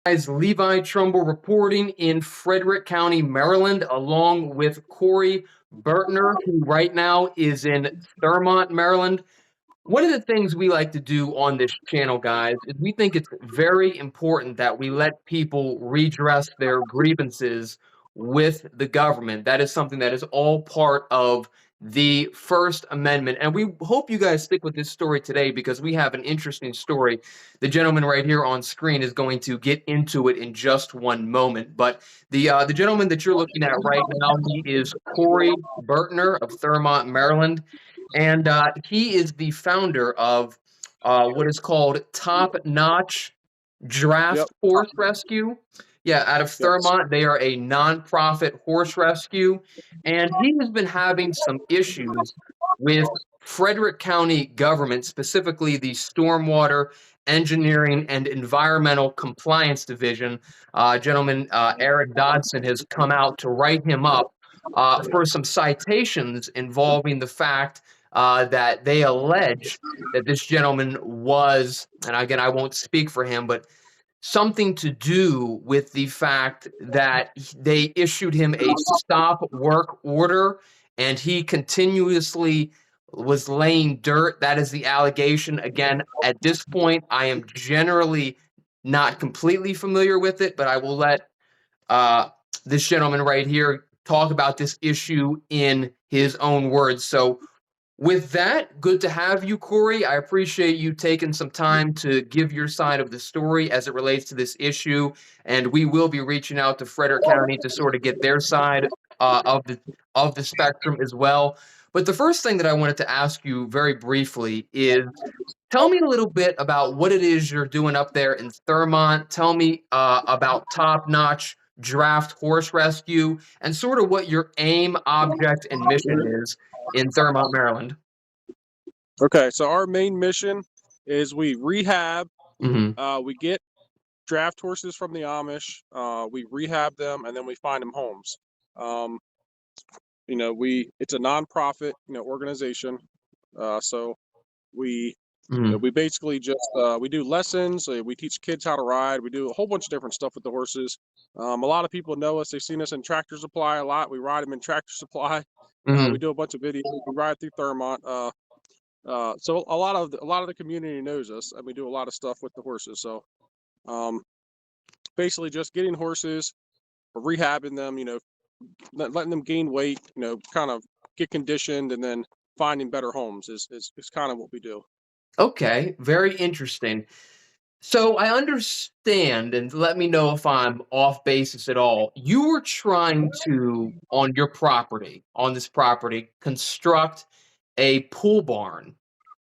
Guys, Levi Trumbull reporting in Frederick County, Maryland, along with Corey Burtner, who right now is in Thurmont, Maryland. One of the things we like to do on this channel, guys, is we think it's very important that we let people redress their grievances with the government. That is something that is all part of the First Amendment. And we hope you guys stick with this story today because we have an interesting story. The gentleman right here on screen is going to get into it in just one moment. But the gentleman that you're looking at right now, he is Corey Burtner of Thurmont, Maryland. And he is the founder of what is called Top Notch Yep. Draft Horse Rescue. Yeah, out of Yes. Thurmont, they are a nonprofit horse rescue. And he has been having some issues with Frederick County government, specifically the Stormwater Engineering and Environmental Compliance Division. Gentleman Eric Dodson has come out to write him up for some citations involving the fact that they allege that this gentleman was, and again, I won't speak for him, but something to do with the fact that they issued him a stop work order and he continuously was laying dirt. That is the allegation. Again, at this point, I am generally not completely familiar with it, but I will let uh, this gentleman right here talk about this issue in his own words. So, with that, good to have you, Corey. I appreciate you taking some time to give your side of the story as it relates to this issue, and we will be reaching out to Frederick County to sort of get their side of the spectrum as well. But the first thing that I wanted to ask you very briefly is tell me a little bit about what it is you're doing up there in Thurmont. Tell me about Top Notch Draft Horse Rescue and sort of what your aim, object, and mission is in Thurmont, Maryland. Okay. So our main mission is we rehab. Hmm. We get draft horses from the Amish. We rehab them, and then we find them homes. Um, it's a nonprofit organization. So we Hmm. we basically just we do lessons. We teach kids how to ride. We do a whole bunch of different stuff with the horses. A lot of people know us. They've seen us in Tractor Supply a lot. We ride them in Tractor Supply. We Hmm. do a bunch of videos. We ride through Thurmont. So a lot of the community knows us, and we do a lot of stuff with the horses. So um, basically, just getting horses, rehabbing them, letting them gain weight, kind of get conditioned, and then finding better homes is kind of what we do. Okay, very interesting. So I understand, and let me know if I'm off basis at all. You were trying to, on your property, on this property, construct a pool barn.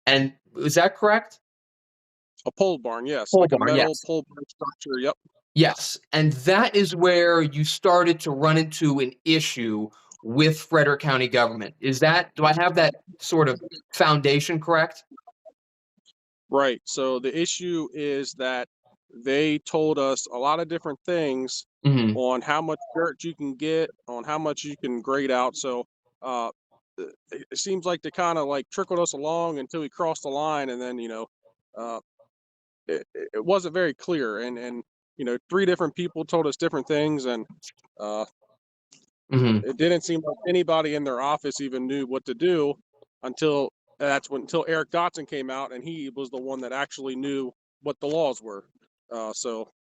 And is that correct? A pole barn, yes, Pole like a barn, metal yes. pole barn structure. Yep. Yes, and that is where you started to run into an issue with Frederick County government. Do I have that sort of foundation correct? Right. So the issue is that they told us a lot of different things Mhm. on how much dirt you can get, on how much you can grade out. So uh, it seems like they kind of like trickled us along until we crossed the line, and then uh, it wasn't very clear. And three different people told us different things, and uh, Mhm. it didn't seem like anybody in their office even knew what to do until until Eric Dotson came out, and he was the one that actually knew what the laws were. So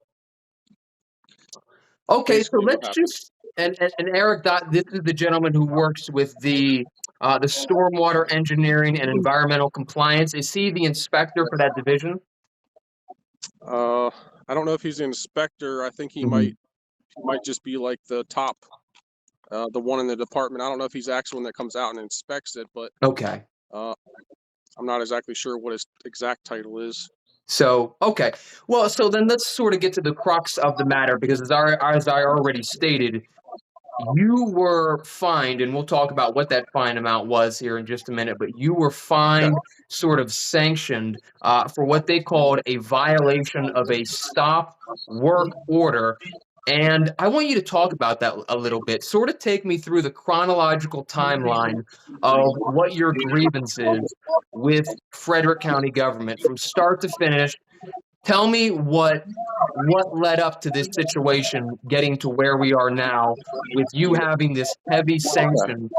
Okay, so basically, what let's happened. just and Eric Dot, this is the gentleman who works with the stormwater engineering and environmental compliance. Is he the inspector for that division? Uh, I don't know if he's the inspector. I think Mhm. he might just be like the top, the one in the department. I don't know if he's the actual one that comes out and inspects it, but Okay. uh, I'm not exactly sure what his exact title is. So, okay. Well, so then let's sort of get to the crux of the matter because as I already stated, you were fined, and we'll talk about what that fine amount was here in just a minute, but you were Okay. fined, sort of sanctioned, for what they called a violation of a stop work order. And I want you to talk about that a little bit. Sort of take me through the chronological timeline of what your grievance is with Frederick County government from start to finish Tell me what led up to this situation getting to where we are now with you having this heavy sanction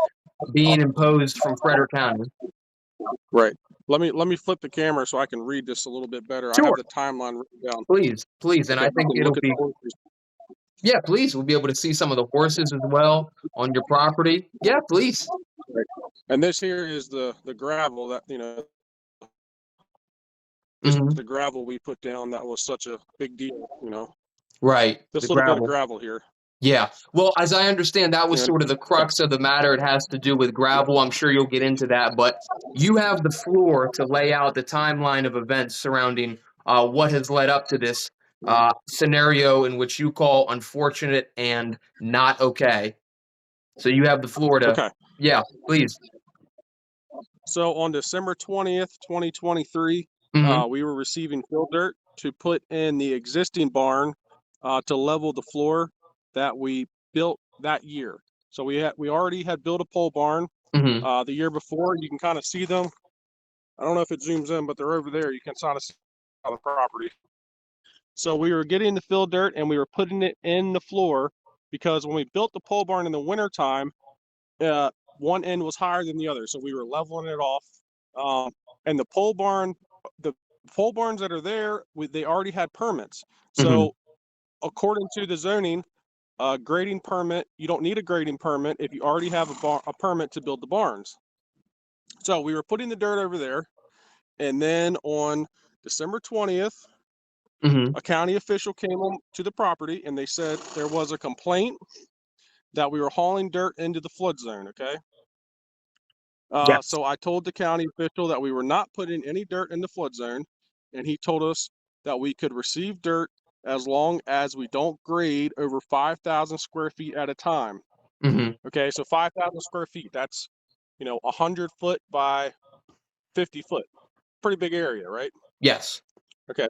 being imposed from Frederick County. Right. Let me flip the camera so I can read this a little bit better. I have Sure. the timeline written down. Please. And Okay, I we think can it'll look at the be, horses. yeah, please. We'll be able to see some of the horses as well on your property. Yeah, please. Right. And this here is the gravel that, this is the gravel we put down that was such a big deal, Right. This The little bit of gravel. gravel here. Yeah. Well, as I understand, that was And sort of the crux of the matter. It has to do with gravel. I'm sure you'll get into that, but you have the floor to lay out the timeline of events surrounding what has led up to this scenario in which you call unfortunate and not okay. So you have the floor to, okay. yeah, please. So on December 20th, 2023, Mm-hmm. we were receiving fill dirt to put in the existing barn to level the floor that we built that year. So we already had built a pole barn Mm-hmm. the year before. You can kind of see them. I don't know if it zooms in, but they're over there. You can kind of see the property. So we were getting the fill dirt and we were putting it in the floor because when we built the pole barn in the wintertime, one end was higher than the other. So we were leveling it off. And the pole barns that are there, they already had permits. So according to the zoning, grading permit, you don't need a grading permit if you already have a permit to build the barns. So we were putting the dirt over there. And then on December 20th, Mm-hmm. a county official came to the property and they said there was a complaint that we were hauling dirt into the flood zone. Okay. Yes. So I told the county official that we were not putting any dirt in the flood zone, and he told us that we could receive dirt as long as we don't grade over 5,000 square feet at a time. Mm-hmm. Okay, so 5,000 square feet, that's 100 foot by 50 foot, pretty big area, right? Yes. Okay,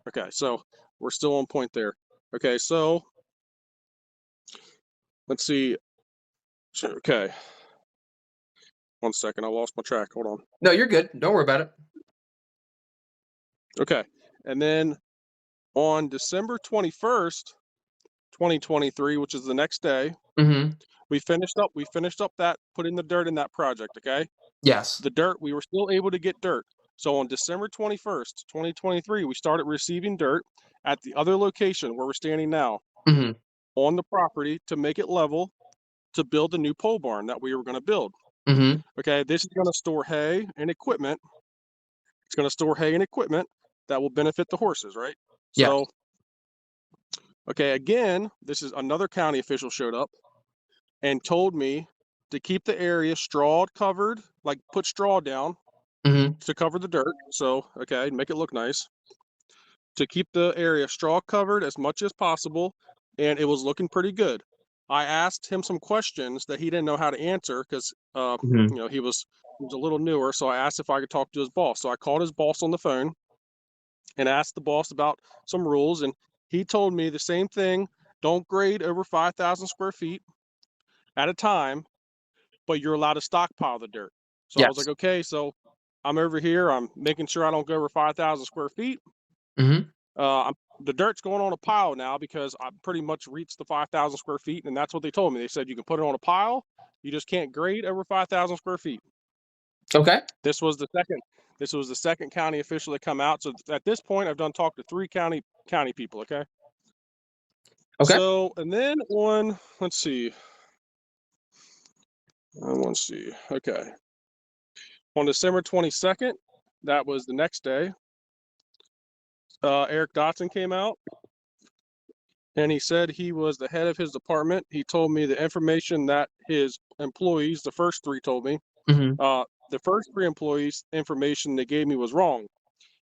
okay. So we're still on point there. Okay, so let's see. Okay, 1 second, I lost my track. Hold on. No, you're good. Don't worry about it. Okay, and then on December 21st, 2023, which is the next day, Mm-hmm. we finished up that putting the dirt in that project. Okay, Yes. the dirt, we were still able to get dirt. So on December 21st, 2023, we started receiving dirt at the other location where we're standing now Mm-hmm. on the property to make it level to build the new pole barn that we were going to build. Mm-hmm. Okay, this is going to store hay and equipment. It's going to store hay and equipment that will benefit the horses, right? Yes. So, okay, again, this is another county official showed up and told me to keep the area straw covered, like put straw down Mm-hmm. to cover the dirt. So, okay, make it look nice. To keep the area straw covered as much as possible, and it was looking pretty good. I asked him some questions that he didn't know how to answer because, Mm-hmm. he was a little newer. So I asked if I could talk to his boss. So I called his boss on the phone and asked the boss about some rules, and he told me the same thing: don't grade over 5,000 square feet at a time, but you're allowed to stockpile the dirt. So I was Yes. like, okay, so I'm over here. I'm making sure I don't go over 5,000 square feet. Mm-hmm. The dirt's going on a pile now because I pretty much reached the 5,000 square feet, and that's what they told me. They said you can put it on a pile, you just can't grade over 5,000 square feet. Okay. This was the second county official that come out. So at this point, I've done talked to 3 county people. Okay. Okay. So and then on, let's see. Okay. On December 22nd, that was the next day. Eric Dotson came out and he said he was the head of his department. He told me the information that his employees, the first 3 told me, Mm-hmm. the first 3 employees' information they gave me was wrong.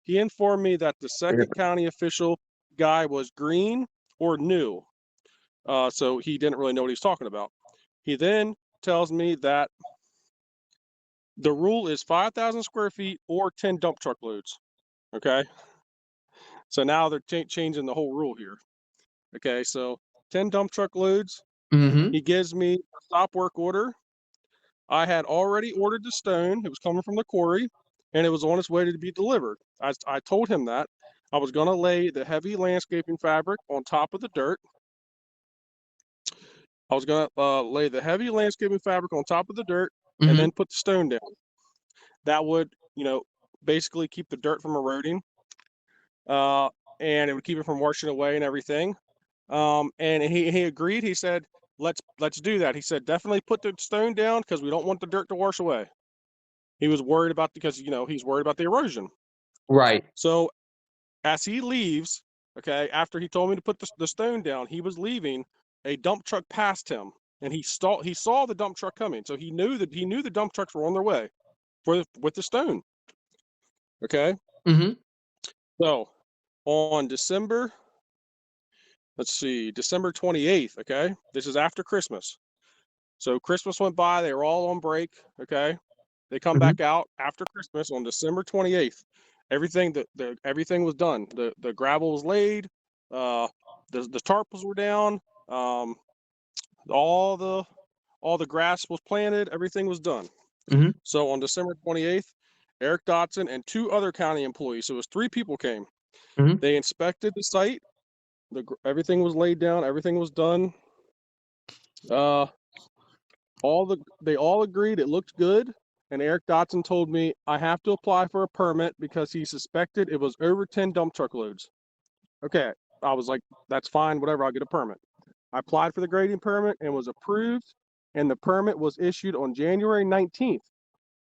He informed me that the second county official guy was green or new. So he didn't really know what he was talking about. He then tells me that the rule is 5,000 square feet or 10 dump truck loads. Okay. So now they're changing the whole rule here. Okay. So 10 dump truck loads. Mm-hmm. He gives me a stop work order. I had already ordered the stone. It was coming from the quarry and it was on its way to be delivered. I told him that. I was going to lay the heavy landscaping fabric on top of the dirt. I was going to lay the heavy landscaping fabric on top of the dirt and then put the stone down. That would, basically keep the dirt from eroding, and it would keep it from washing away and everything. And he agreed. He said, let's do that. He said, definitely put the stone down because we don't want the dirt to wash away. He was worried about, because, he's worried about the erosion. Right. So as he leaves, okay, after he told me to put the stone down, he was leaving. A dump truck passed him, and he saw the dump truck coming. So he knew the dump trucks were on their way with the stone. Okay. So on December 28th, okay? This is after Christmas. So Christmas went by, they were all on break, okay? They come back out after Christmas on December 28th. Everything was done. The gravel was laid, the tarpals were down, all the grass was planted, everything was done. So on December 28th, Eric Dotson and 2 other county employees, so it was 3 people came. They inspected the site. Everything was laid down. Everything was done. They all agreed it looked good. And Eric Dotson told me I have to apply for a permit because he suspected it was over 10 dump truck loads. Okay, I was like, that's fine, whatever, I'll get a permit. I applied for the grading permit and was approved. And the permit was issued on January 19th,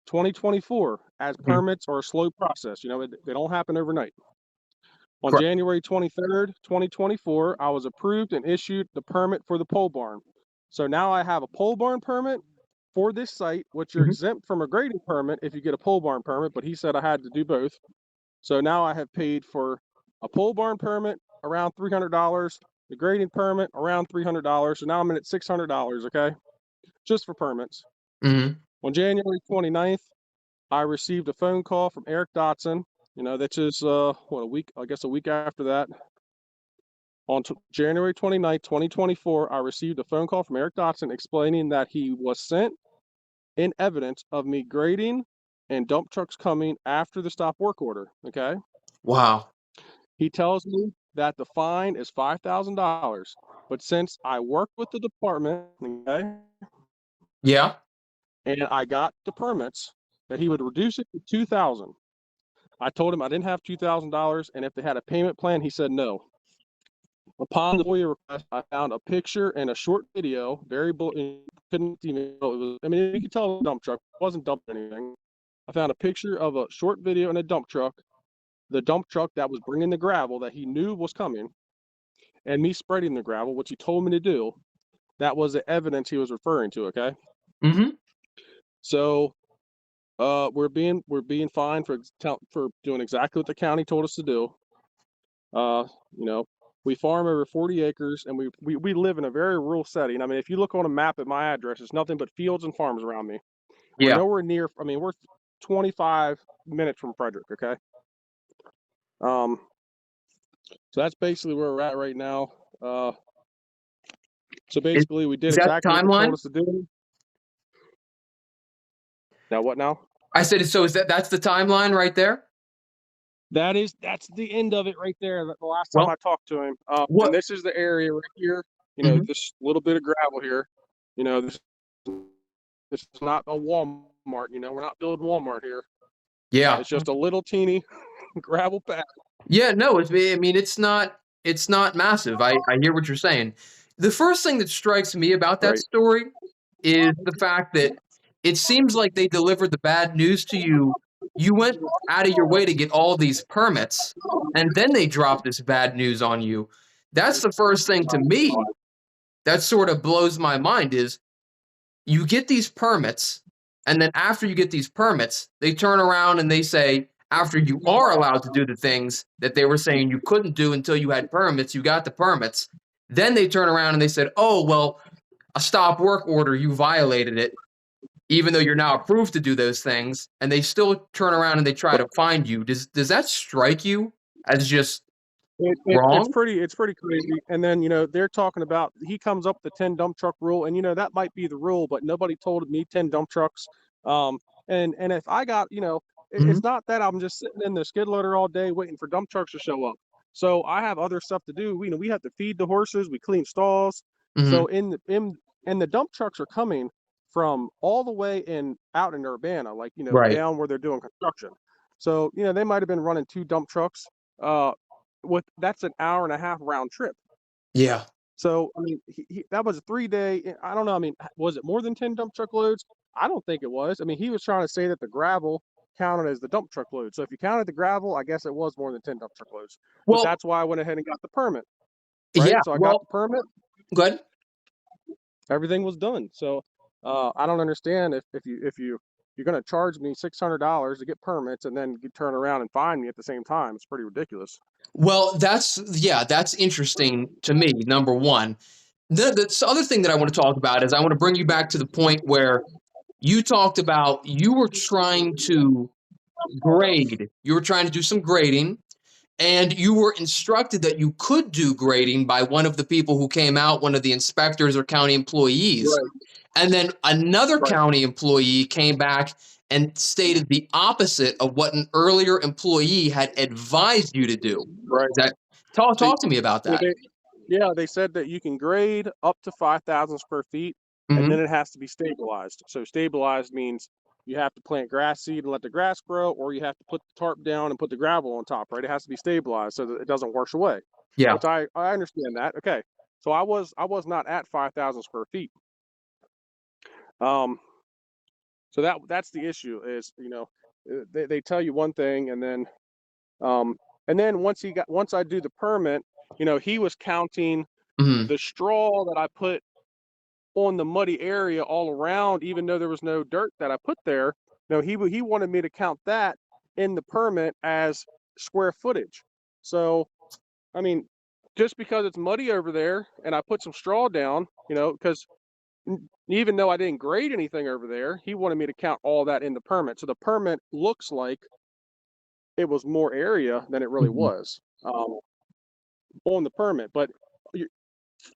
2024, as permits are a slow process. They don't happen overnight. On January 23rd, 2024, I was approved and issued the permit for the pole barn. So now I have a pole barn permit for this site, which you're exempt from a grading permit if you get a pole barn permit, but he said I had to do both. So now I have paid for a pole barn permit around $300, the grading permit around $300. So now I'm in at $600, okay? Just for permits. On January 29th, I received a phone call from Eric Dotson. That's just a week after that. On January 29th, 2024, I received a phone call from Eric Dotson explaining that he was sent in evidence of me grading and dump trucks coming after the stop work order. Okay. Wow. He tells me that the fine is $5,000, but since I worked with the department, okay, Yeah. and I got the permits, that he would reduce it to $2,000. I told him I didn't have $2,000, and if they had a payment plan, he said no. Upon the FOIA request, I found a picture and a short video. Couldn't even. You could tell it was a dump truck. It wasn't dumping anything. I found a picture of a short video and a dump truck. The dump truck that was bringing the gravel that he knew was coming, and me spreading the gravel, which he told me to do. That was the evidence he was referring to. Okay. So, we're being fined for doing exactly what the county told us to do. We farm over 40 acres, and we live in a very rural setting. I mean, if you look on a map at my address, it's nothing but fields and farms around me. We're nowhere near. I mean, we're 25 minutes from Frederick. Okay. So that's basically where we're at right now. So basically, we did exactly what they told us to do. Now what now? I said, so that's the timeline right there? That's the end of it right there. The last time I talked to him. And this is the area right here. This little bit of gravel here. This is not a Walmart. We're not building Walmart here. Yeah. It's just a little teeny gravel pad. Yeah, no, it's not massive. I hear what you're saying. The first thing that strikes me about that story is the fact that it seems like they delivered the bad news to you. You went out of your way to get all these permits, and then they dropped this bad news on you. That's the first thing to me that sort of blows my mind is you get these permits, and then after you get these permits, they turn around and they say, after you are allowed to do the things that they were saying you couldn't do until you had permits, you got the permits. Then they turn around and they said, oh, well, a stop work order, you violated it, even though you're now approved to do those things. And they still turn around and they try to find you. Does that strike you as just wrong? It's pretty crazy. And then, they're talking about, he comes up with the 10 dump truck rule, and, that might be the rule, but nobody told me 10 dump trucks. And if I got, it's not that I'm just sitting in the skid loader all day waiting for dump trucks to show up. So I have other stuff to do. We have to feed the horses, we clean stalls. Mm-hmm. So and the dump trucks are coming from all the way out in Urbana, like Right. down where they're doing construction. So they might have been running 2 dump trucks. That's an hour and a half round trip. Yeah. So I mean, that was a 3-day. I don't know. I mean, was it more than 10 dump truck loads? I don't think it was. I mean, he was trying to say that the gravel counted as the dump truck load. So if you counted the gravel, I guess it was more than 10 dump truck loads. But Well, that's why I went ahead and got the permit, right? yeah. So I got Well, the permit. good. Everything was done. So I don't understand if you're going to charge me $600 to get permits and then you turn around and fine me at the same time. It's pretty ridiculous. Well, that's interesting to me. Number one, the other thing that I want to talk about is I want to bring you back to the point where you talked about you were trying to grade. You were trying to do some grading, and you were instructed that you could do grading by one of the people who came out, one of the inspectors or county employees. Right. And then another Right. county employee came back and stated the opposite of what an earlier employee had advised you to do. Right. Is that talk They, to me about that? they said that you can grade up to 5,000 square feet, and Hmm. then it has to be stabilized. So stabilized means you have to plant grass seed and let the grass grow, or you have to put the tarp down and put the gravel on top, right? It has to be stabilized so that it doesn't wash away. Yeah. Which I understand that. Okay. So I was not at 5,000 square feet. Um, so that's the issue is, they tell you one thing, and then once I do the permit, he was counting Hmm. the straw that I put on the muddy area all around, even though there was no dirt that I put there. No, he wanted me to count that in the permit as square footage. So, I mean, just because it's muddy over there and I put some straw down, because even though I didn't grade anything over there, he wanted me to count all that in the permit. So the permit looks like it was more area than it really Hmm. was on the permit. But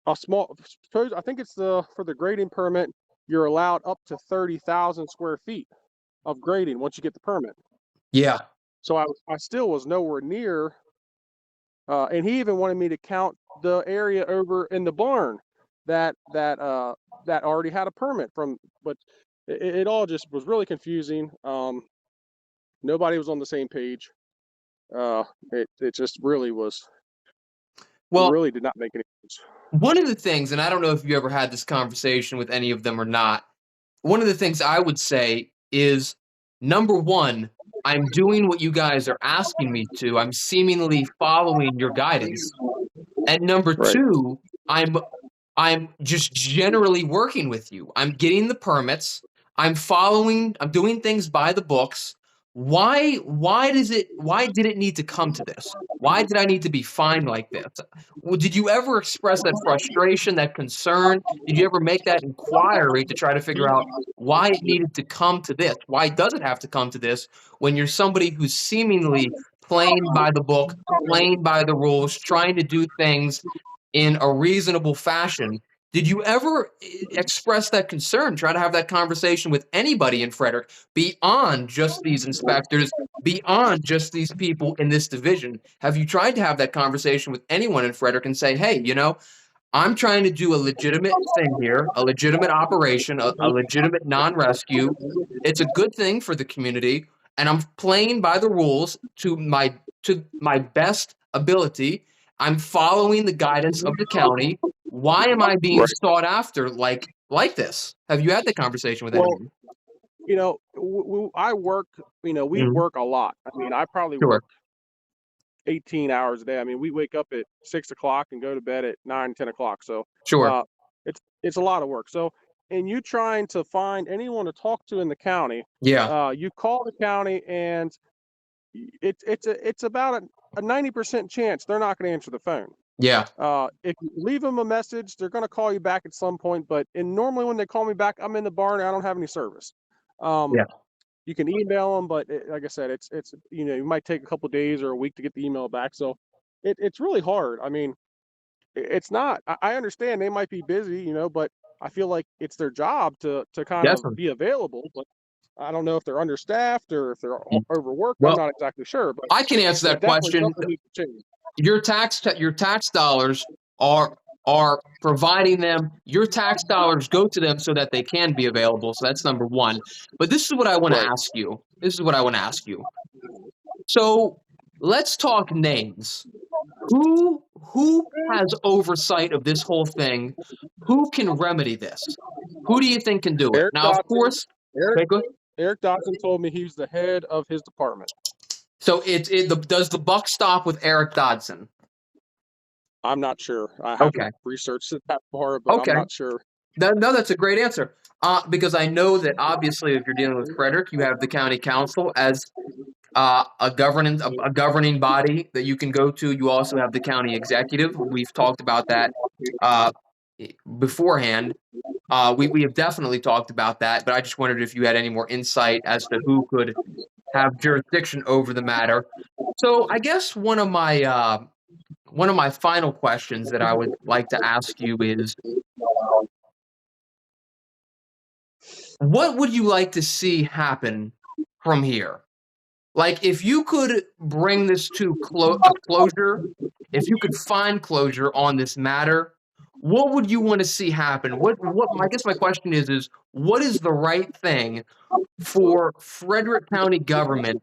a small, suppose I think it's for the grading permit, you're allowed up to 30,000 square feet of grading once you get the permit. Yeah. So I still was nowhere near, and he even wanted me to count the area over in the barn that already had a permit from, but it all just was really confusing. Nobody was on the same page. It just really was. It Well, really did not make any sense. one of the things, and I don't know if you ever had this conversation with any of them or not, one of the things I would say is number one, I'm doing what you guys are asking me to. I'm seemingly following your guidance. And number Right. two, I'm just generally working with you. I'm getting the permits. I'm doing things by the books. Why did it need to come to this? Why did I need to be fined like this? Well, did you ever express that frustration, that concern? Did you ever make that inquiry to try to figure out why it needed to come to this? Why does it have to come to this when you're somebody who's seemingly playing by the book, playing by the rules, trying to do things in a reasonable fashion? Did you ever express that concern, try to have that conversation with anybody in Frederick beyond just these inspectors, beyond just these people in this division? Have you tried to have that conversation with anyone in Frederick and say, hey, I'm trying to do a legitimate thing here, a legitimate operation, a legitimate non-rescue. It's a good thing for the community, and I'm playing by the rules to my best ability. I'm following the guidance of the county. Why am I being Right. sought after like this? Have you had the conversation with Well, anyone? I work. We Mhm. work a lot. I mean, I probably Sure, work 18 hours a day. I mean, we wake up at 6 o'clock and go to bed at 9, 10 o'clock. So sure. uh, it's a lot of work. So, and you trying to find anyone to talk to in the county, Yeah, you call the county, and it's about a 90% chance they're not going to answer the phone. yeah, If you leave them a message, they're going to call you back at some point. But normally when they call me back, I'm in the barn and I don't have any service. Um, yeah. you can email them, but like I said, it's it might take a couple of days or a week to get the email back. So it's really hard. I mean, it's not. I understand they might be busy, but I feel like it's their job to kind of Definitely. be available. But I don't know if they're understaffed or if they're Mm. overworked. I'm Well, not exactly sure, but I can answer that definitely question. something needs to change. Your tax dollars are providing them. Your tax dollars go to them so that they can be available. So that's number one. But this is what I want to Right. ask you. This is what I want to ask you. So let's talk names. Who has oversight of this whole thing? Who can remedy this? Who do you think can do it? Eric Now, of Dodson. course, Eric okay, go ahead. Eric Dodson told me he's the head of his department. So does the buck stop with Eric Dodson? I'm not sure. I haven't Okay. researched it that far, but I'm Okay. not sure. No, that's a great answer. Because I know that obviously, if you're dealing with Frederick, you have the county council as a governing body that you can go to. You also have the county executive. We've talked about that uh, beforehand. We have definitely talked about that, but I just wondered if you had any more insight as to who could have jurisdiction over the matter. So I guess one of my final questions that I would like to ask you is, what would you like to see happen from here? Like, if you could bring this to a closure, if you could find closure on this matter, what would you want to see happen? I guess my question is what is the right thing for Frederick County government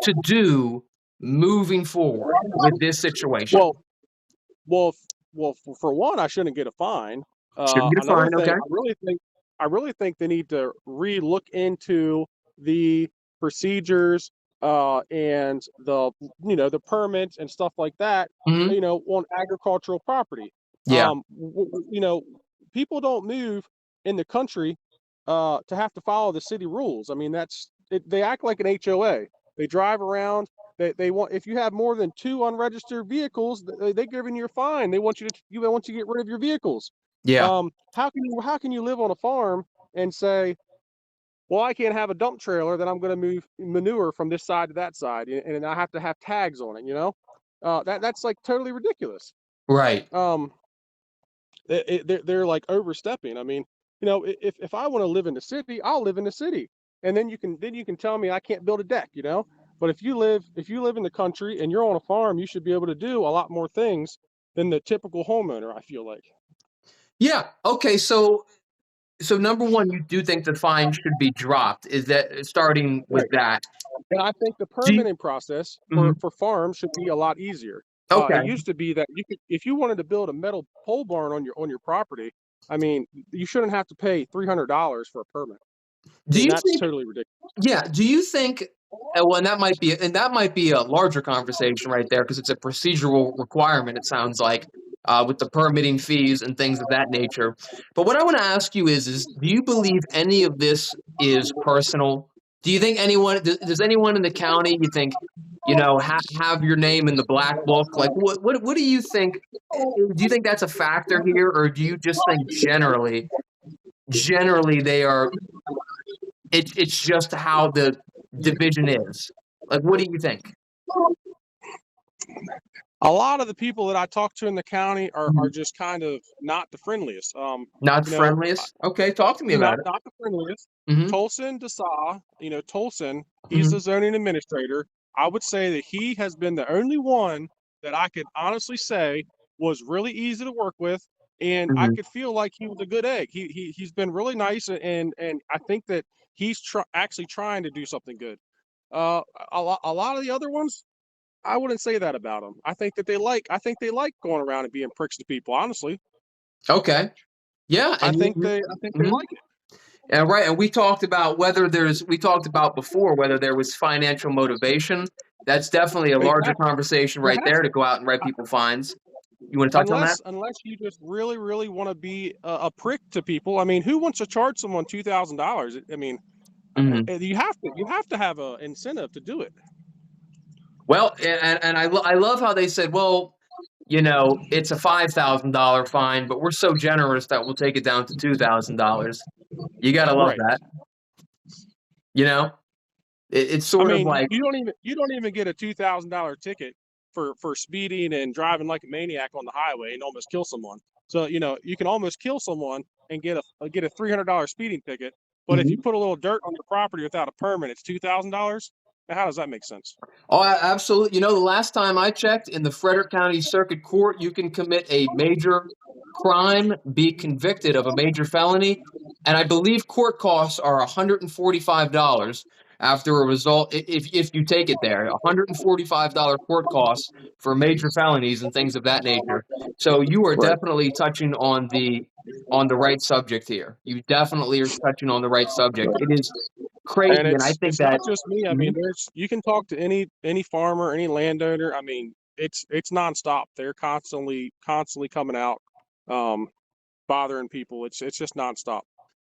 to do moving forward with this situation? Well, well, for one, I shouldn't get a fine. Shouldn't get a Another fine, thing, okay? I really think they need to re-look into the procedures and the permits and stuff like that. Mhm. On agricultural property. Yeah, People don't move in the country to have to follow the city rules. I mean, they act like an HOA. They drive around. They want, if you have more than 2 unregistered vehicles, they giving you a fine. They want you to get rid of your vehicles. yeah, How can you live on a farm and say, well, I can't have a dump trailer, then I'm going to move manure from this side to that side, and I have to have tags on it. That's like totally ridiculous. right. Um, they're like overstepping. I mean, if I want to live in the city, I'll live in the city, and then you can tell me I can't build a deck. But if you live in the country and you're on a farm, you should be able to do a lot more things than the typical homeowner, I feel like. Yeah, okay, so number one, you do think the fine should be dropped. Is that starting with Right. that? And I think the Do you permitting process for Mhm. for farms should be a lot easier. It Okay. used to be that if you wanted to build a metal pole barn on your property, I mean, you shouldn't have to pay $300 for a permit. I Do mean, you that's think totally ridiculous. Yeah, do you think well, and that might be a larger conversation right there because it's a procedural requirement, it sounds like, with the permitting fees and things of that nature. But what I wanna ask you is do you believe any of this is personal? Do you think does anyone in the county you think, have your name in the black book? Like, what do you think do you think that's a factor here, or do you just think generally they are it's just how the division is. Like, what do you think? A lot of the people that I talk to in the county are Mhm. are just kind of not the friendliest. Not the You know, friendliest? Okay, talk to me about not it. not the friendliest. Mhm, Tolson Desa, Tolson, he's mhm, the zoning administrator. I would say that he has been the only one that I could honestly say was really easy to work with, and I mhm. could feel like he was a good egg. He's been really nice, and I think that he's actually trying to do something good. Uh, a lot of the other ones, I wouldn't say that about them. I think they like going around and being pricks to people. Honestly, Okay. Yeah, I and think they I think they mhm. like it. And right, and we talked about before whether there was financial motivation. That's definitely a larger Exactly. conversation There right has there to to. go out and write Uh, people fines. You wanna touch on that? unless you just really, really want to be a prick to people. I mean, who wants to charge someone $2,000? I mean, Mhm. you have to have a incentive to do it. Well, and I love how they said, "Well, it's a $5,000 fine, but we're so generous that we'll take it down to $2,000." You gotta love Right. that, you know? It's I sort of mean, like you don't even get a $2,000 ticket for speeding and driving like a maniac on the highway and almost kill someone. So you can almost kill someone and get a $300 speeding ticket. But if you put a little dirt on your property without a permit, it's $2,000. Now, how does that make sense? Oh, absolutely. You know, the last time I checked in the Frederick County Circuit Court, you can commit a major crime, be convicted of a major felony, and I believe court costs are $145 after a result if you take it there. $145 court costs for major felonies and things of that nature. So you are Right. definitely touching on the right subject here. You definitely are touching on the right subject. It is And crazy, and I think it's not that. just me. I mean, Mhm. you can talk to any farmer, any landowner. I mean, it's nonstop. They're constantly coming out, um, bothering people. It's just nonstop.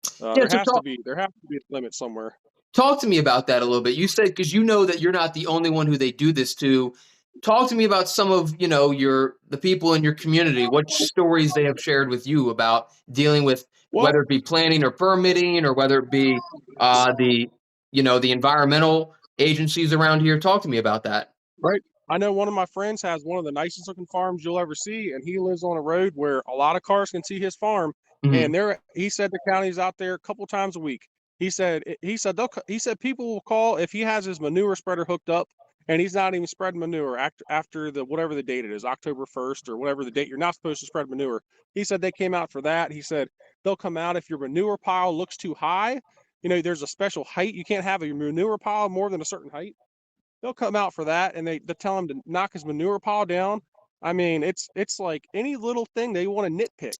Yeah, so There has to be a limit somewhere. talk to me about that a little bit. You said because you know that you're not the only one who they do this to. Talk to me about some of the people in your community. What stories they have shared with you about dealing with Well, whether it be planning or permitting or whether it be the the environmental agencies around here. Talk to me about that. right. I know one of my friends has one of the nicest looking farms you'll ever see, and he lives on a road where a lot of cars can see his farm. Mhm. And he said the county's out there a couple times a week. He said people will call if he has his manure spreader hooked up, and he's not even spreading manure after the whatever the date it is, October 1st or whatever the date you're not supposed to spread manure. He said they came out for that. He said they'll come out if your manure pile looks too high. You know, there's a special height. You can't have a manure pile more than a certain height. They'll come out for that, and they tell him to knock his manure pile down. I mean, it's like any little thing they want to nitpick.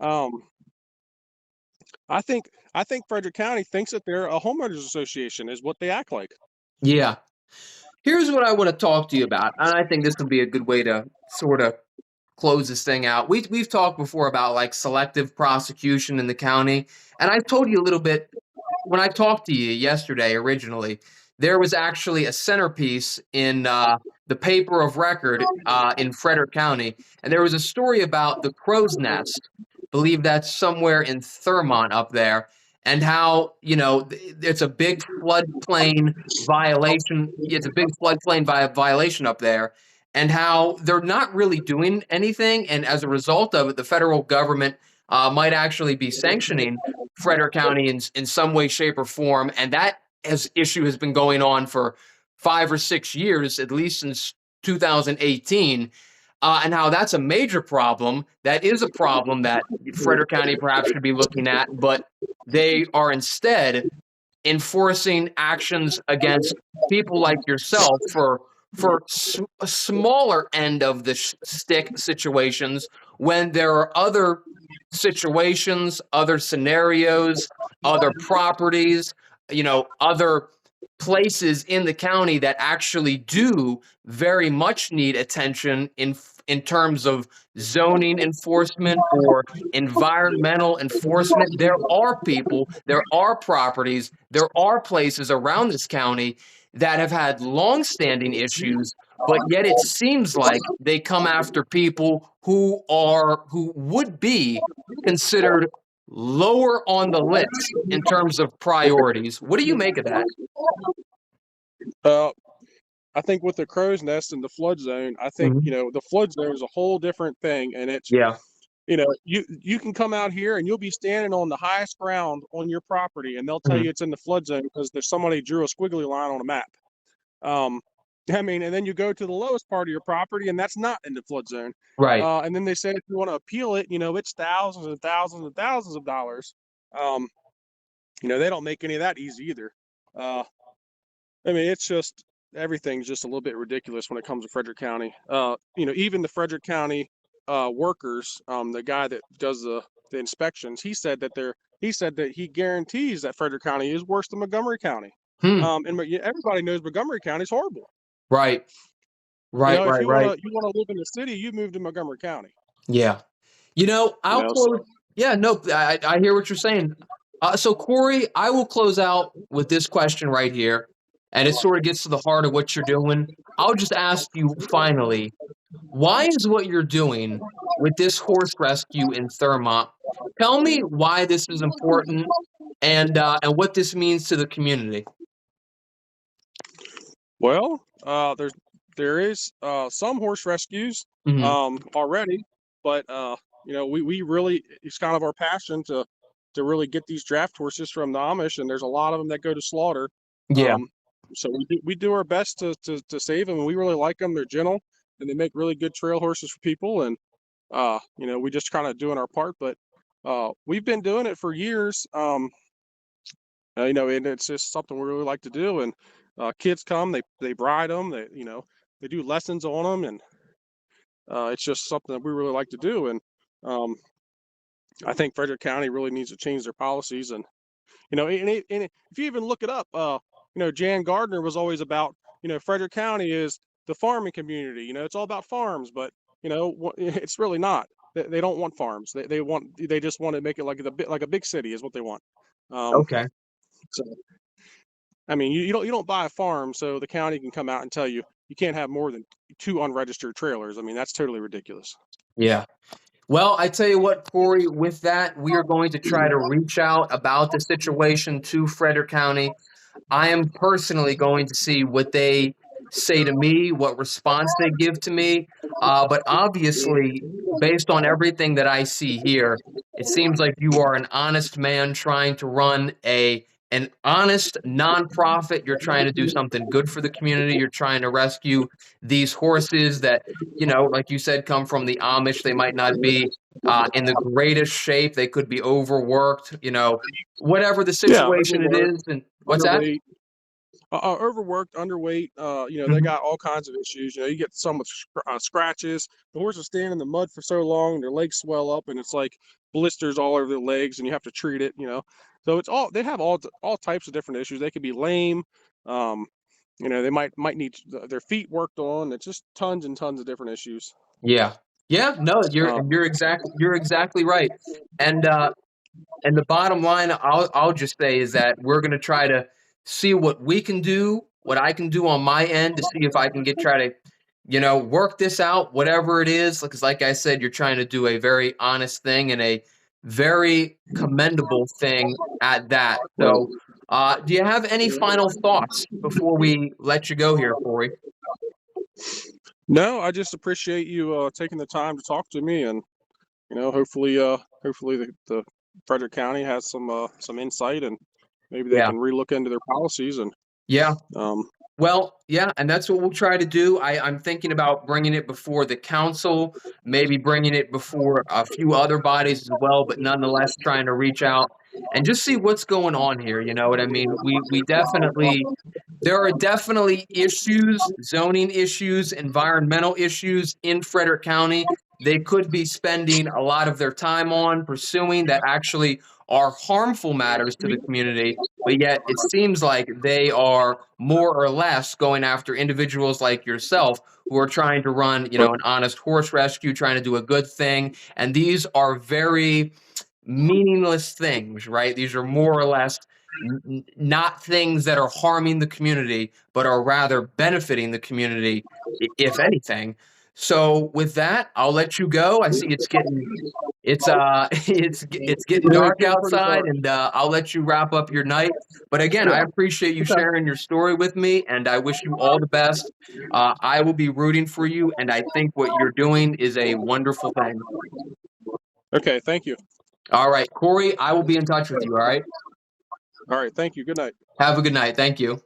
Um, I think Frederick County thinks that they're a homeowners association is what they act like. Yeah. Here's what I want to talk to you about, and I think this would be a good way to sort of close this thing out. We've talked before about like selective prosecution in the county, and I told you a little bit when I talked to you yesterday originally. There was actually a centerpiece in the paper of record in Frederick County, and there was a story about the crow's nest. Believe that's somewhere in Thurmont up there, and how it's a big floodplain violation. It's a big floodplain violation up there, and how they're not really doing anything. And as a result of it, the federal government might actually be sanctioning Frederick County in some way, shape, or form. And that issue has been going on for 5 or 6 years, at least since 2018. And how that's a major problem. That is a problem that Frederick County perhaps should be looking at, but they are instead enforcing actions against people like yourself for a smaller end of the stick situations when there are other situations, other scenarios, other properties, other places in the county that actually do very much need attention in terms of zoning enforcement or environmental enforcement. There are people, there are properties, there are places around this county that have had long-standing issues, but yet it seems like they come after people who would be considered lower on the list in terms of priorities. What do you make of that? Uh, I think with the crow's nest and the flood zone, I think Mhm. the flood zone is a whole different thing, and it's Yeah. you can come out here and you'll be standing on the highest ground on your property, and they'll tell Mhm. you it's in the flood zone because there's somebody drew a squiggly line on a map. Um, I mean, and then you go to the lowest part of your property, and that's not in the flood zone. Right. And then they say if you want to appeal it, it's thousands and thousands and thousands of dollars. Um, they don't make any of that easy either. Uh, I mean, it's just everything's just a little bit ridiculous when it comes to Frederick County. Even the Frederick County workers, the guy that does the inspections, he said that he guarantees that Frederick County is worse than Montgomery County. Hmm. Everybody knows Montgomery County is horrible. Right. Right. If Right. Right. you wanna live in the city, you move to Montgomery County. Yeah. I'll So close. Yeah, no, I hear what you're saying. So, Corey, I will close out with this question right here, and it sort of gets to the heart of what you're doing. I'll just ask you finally, why is what you're doing with this horse rescue in Thurmont? Tell me why this is important and what this means to the community. well, there is some horse rescues Hmm. already, but we really it's kind of our passion really get these draft horses from the Amish, and there's a lot of them that go to slaughter. Yeah. So we do our best to save them, and we really like them. They're gentle, and they make really good trail horses for people. And we just kind of doing our part, but we've been doing it for years. And it's just something we really like to do. And kids come, they bride them, they do lessons on them, and it's just something that we really like to do. And I think Frederick County really needs to change their policies. And if you even look it up, Jan Gardner was always about, Frederick County is the farming community. It's all about farms, but it's really not. They don't want farms. They just want to make it like a big city is what they want. Okay. So, I mean, you don't buy a farm, so the county can come out and tell you can't have more than 2 unregistered trailers. I mean, that's totally ridiculous. Yeah. Well, I tell you what, Corey, with that, we are going to try to reach out about the situation to Frederick County. I am personally going to see what they say to me, what response they give to me. But obviously, based on everything that I see here, it seems like you are an honest man trying to run an honest nonprofit. You're trying to do something good for the community. You're trying to rescue these horses that, like you said, come from the Amish. They might not be in the greatest shape. They could be overworked, whatever the situation it is. And what's that? Overworked, underweight. They got all kinds of issues. You get so much scratches. The horses stand in the mud for so long, their legs swell up, and it's like blisters all over their legs, and you have to treat it. So they have all types of different issues. They could be lame. They might need their feet worked on. It's just tons and tons of different issues. Yeah. Yeah. No, you're exactly right. And the bottom line, I'll just say is that we're going to try to see what we can do, what I can do on my end to see if I can try to, work this out, whatever it is. Because like I said, you're trying to do a very honest thing and a very commendable thing at that. So, do you have any final thoughts before we let you go here, Corey? No, I just appreciate you taking the time to talk to me, and hopefully the Frederick County has some insight, and maybe they can relook into their policies. And well, yeah, and that's what we'll try to do. I'm thinking about bringing it before the council, maybe bringing it before a few other bodies as well, but nonetheless trying to reach out and just see what's going on here. You know what I mean? There are definitely issues, zoning issues, environmental issues in Frederick County. They could be spending a lot of their time on pursuing that actually are harmful matters to the community, but yet it seems like they are more or less going after individuals like yourself who are trying to run, an honest horse rescue, trying to do a good thing. And these are very meaningless things, right? These are more or less not things that are harming the community, but are rather benefiting the community, if anything. So with that, I'll let you go. I see it's getting dark outside, and I'll let you wrap up your night. But again, I appreciate you sharing your story with me, and I wish you all the best. I will be rooting for you, and I think what you're doing is a wonderful thing. Okay, thank you. All right, Corey, I will be in touch with you, all right? All right, thank you. Good night. Have a good night. Thank you.